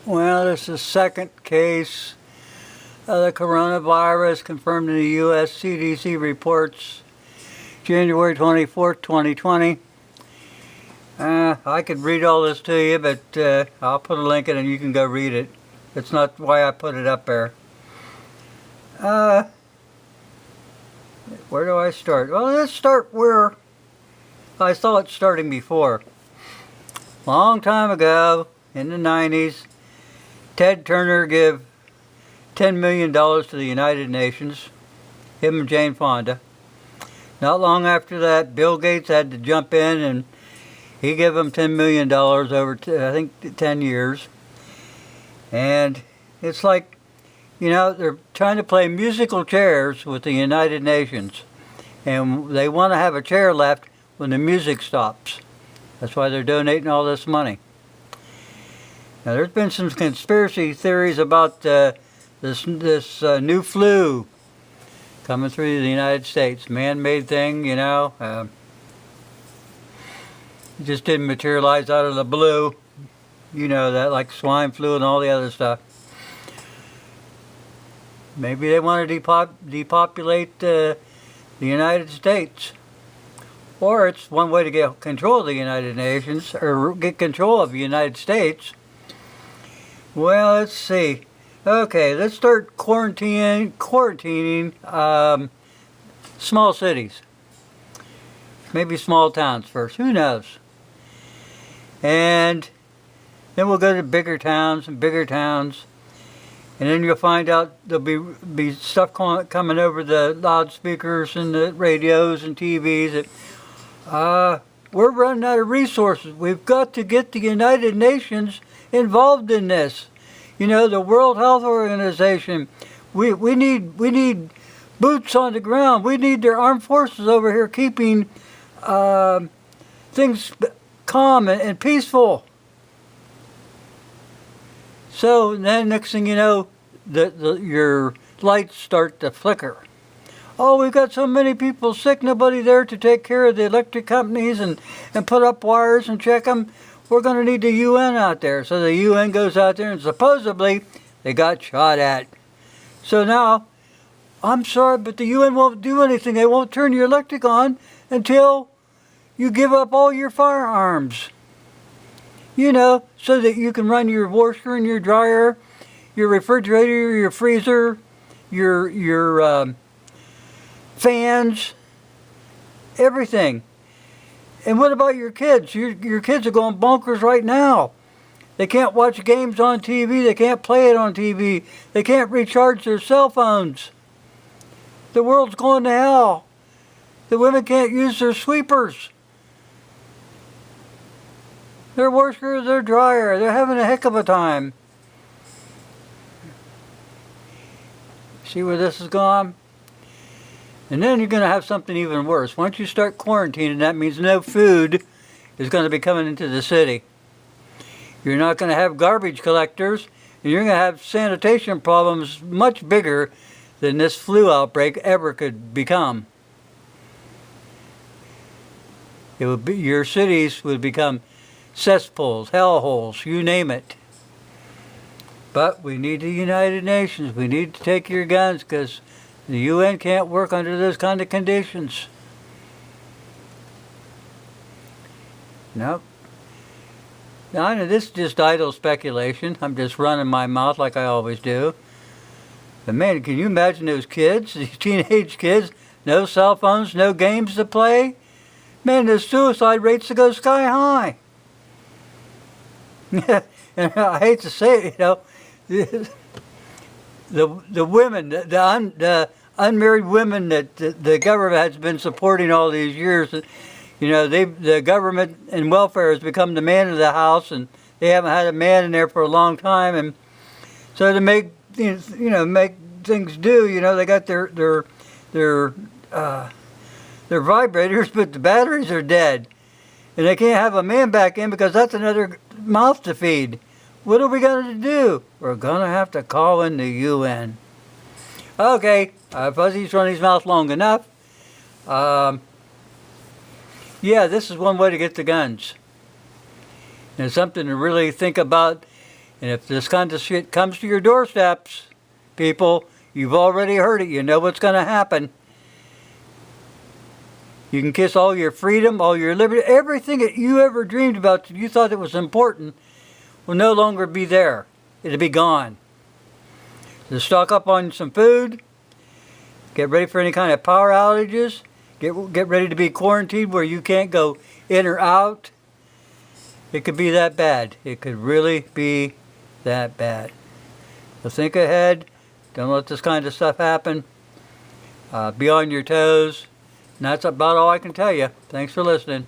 Well, this is the second case of the coronavirus confirmed in the U.S. CDC reports January 24th, 2020. I could read all this to you, but I'll put a link in and you can go read it. That's not why I put it up there. Where do I start? Well, let's start where I saw it starting before. Long time ago, in the 90s, Ted Turner gave $10 million to the United Nations, him and Jane Fonda. Not long after that, Bill Gates had to jump in and he gave them $10 million over, I think, 10 years. And it's like, you know, they're trying to play musical chairs with the United Nations. And they want to have a chair left when the music stops. That's why they're donating all this money. Now, there's been some conspiracy theories about this new flu coming through the United States. Man-made thing, you know. It just didn't materialize out of the blue. You know that, like swine flu and all the other stuff. Maybe they want to depopulate the United States. Or it's one way to get control of the United Nations, or get control of the United States. Well, let's see. Okay, let's start quarantining small cities. Maybe small towns first, who knows? And then we'll go to bigger towns and bigger towns. And then you'll find out there'll be stuff coming over the loudspeakers and the radios and TVs that we're running out of resources. We've got to get the United Nations involved in this. You know, the World Health Organization. We need boots on the ground. We need their armed forces over here keeping things calm and peaceful. So then next thing you know, your lights start to flicker. Oh, we've got so many people sick, nobody there to take care of the electric companies and put up wires and check them. We're going to need the UN out there. So the UN goes out there and supposedly they got shot at. So now, I'm sorry, but the UN won't do anything. They won't turn your electric on until you give up all your firearms. You know, so that you can run your washer and your dryer, your refrigerator, your freezer, your fans, everything. And what about your kids? Your kids are going bonkers right now. They can't watch games on TV. They can't play it on TV. They can't recharge their cell phones. The world's going to hell. The women can't use their sweepers. Their washer, their dryer. They're having a heck of a time. See where this has gone? And then you're going to have something even worse. Once you start quarantining, that means no food is going to be coming into the city. You're not going to have garbage collectors, and you're going to have sanitation problems much bigger than this flu outbreak ever could become. It would be, your cities would become cesspools, hellholes, you name it. But we need the United Nations. We need to take your guns because the UN can't work under those kind of conditions. Nope. Now, I know this is just idle speculation. I'm just running my mouth like I always do. But man, can you imagine those kids, these teenage kids, no cell phones, no games to play? Man, the suicide rates to go sky high. And I hate to say it, you know, the women, the unmarried women that the government has been supporting all these years, you know, the government and welfare has become the man of the house, and they haven't had a man in there for a long time, and so to make make things do, you know, they got their vibrators, but the batteries are dead, and they can't have a man back in because that's another mouth to feed. What are we going to do? We're going to have to call in the UN. Okay, Fuzzy's run his mouth long enough. Yeah, this is one way to get the guns. And something to really think about And if this kind of shit comes to your doorsteps, people, you've already heard it. You know what's going to happen. You can kiss all your freedom, all your liberty, everything that you ever dreamed about that you thought that was important will no longer be there. It'll be gone. So stock up on some food. Get ready for any kind of power outages. Get ready to be quarantined where you can't go in or out. It could be that bad. It could really be that bad. So think ahead. Don't let this kind of stuff happen. Be on your toes. And that's about all I can tell you. Thanks for listening.